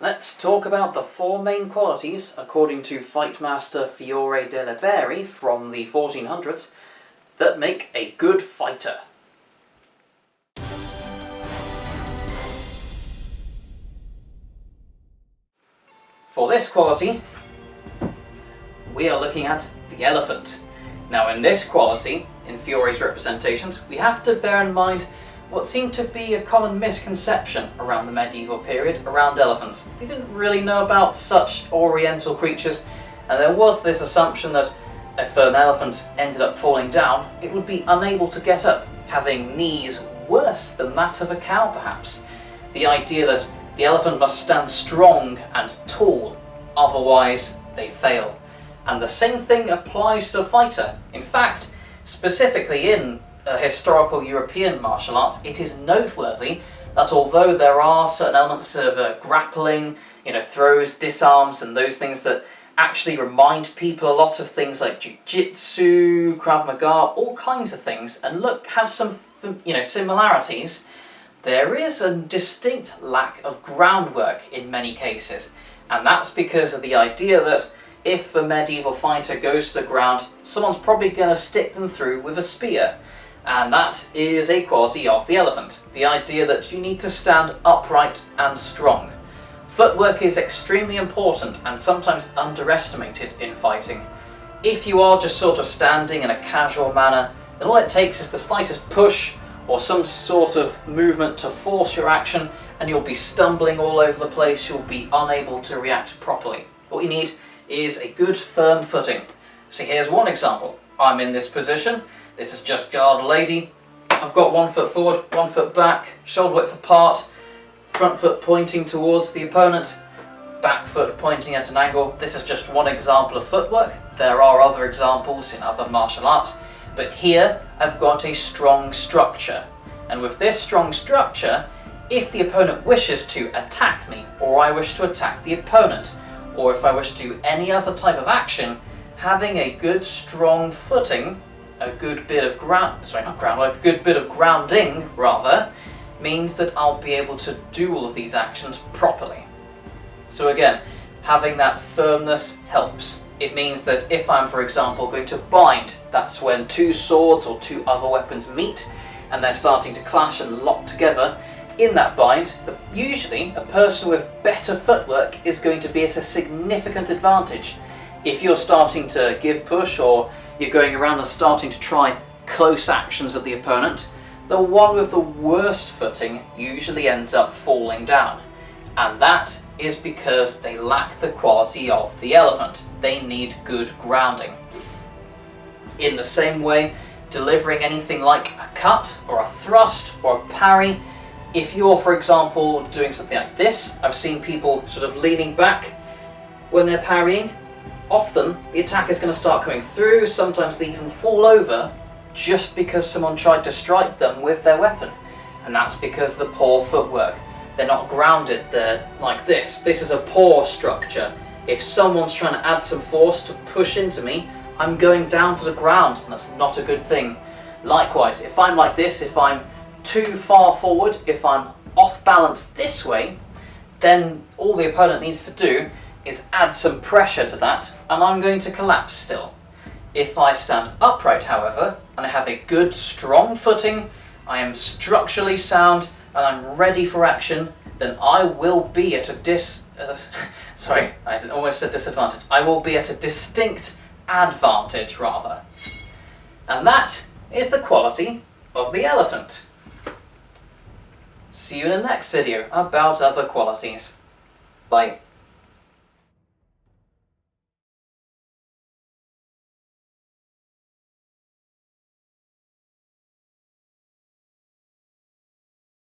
Let's talk about the four main qualities, according to Fightmaster Fiore Dei Liberi from the 1400s, that make a good fighter. For this quality, we are looking at the elephant. Now in this quality, in Fiore's representations, we have to bear in mind what seemed to be a common misconception around the medieval period around elephants. They didn't really know about such oriental creatures, and there was this assumption that if an elephant ended up falling down, it would be unable to get up, having knees worse than that of a cow perhaps. The idea that the elephant must stand strong and tall, otherwise they fail. And the same thing applies to a fighter. In fact, specifically in historical European martial arts, it is noteworthy that although there are certain elements of grappling, throws, disarms, and those things that actually remind people a lot of things like jiu-jitsu, Krav Maga, all kinds of things, and have some similarities, there is a distinct lack of groundwork in many cases, and that's because of the idea that if a medieval fighter goes to the ground, someone's probably going to stick them through with a spear. And that is a quality of the elephant. The idea that you need to stand upright and strong. Footwork is extremely important and sometimes underestimated in fighting. If you are just sort of standing in a casual manner, then all it takes is the slightest push or some sort of movement to force your action, and you'll be stumbling all over the place, you'll be unable to react properly. What you need is a good firm footing. So here's one example. I'm in this position. This is just guard a lady. I've got 1 foot forward, 1 foot back, shoulder width apart, front foot pointing towards the opponent, back foot pointing at an angle. This is just one example of footwork. There are other examples in other martial arts, but here I've got a strong structure. And with this strong structure, if the opponent wishes to attack me, or I wish to attack the opponent, or if I wish to do any other type of action, having a good strong footing, a good bit of a good bit of grounding rather, means that I'll be able to do all of these actions properly. So again, having that firmness helps. It means that if I'm, for example, going to bind, that's when two swords or two other weapons meet and they're starting to clash and lock together. In that bind, usually a person with better footwork is going to be at a significant advantage. If you're starting to give push, or you're going around and starting to try close actions at the opponent, the one with the worst footing usually ends up falling down. And that is because they lack the quality of the elephant. They need good grounding. In the same way, delivering anything like a cut or a thrust or a parry, if you're, for example, doing something like this, I've seen people sort of leaning back when they're parrying. Often the attack is going to start coming through, sometimes they even fall over just because someone tried to strike them with their weapon. And that's because of the poor footwork. They're not grounded, they're like this. This is a poor structure. If someone's trying to add some force to push into me, I'm going down to the ground, and that's not a good thing. Likewise, if I'm like this, if I'm too far forward, if I'm off balance this way, then all the opponent needs to do is add some pressure to that, and I'm going to collapse still. If I stand upright, however, and I have a good strong footing, I am structurally sound, and I'm ready for action, then I will be at a sorry, I almost said disadvantage. I will be at a distinct advantage, rather. And that is the quality of the elephant. See you in the next video about other qualities. Bye.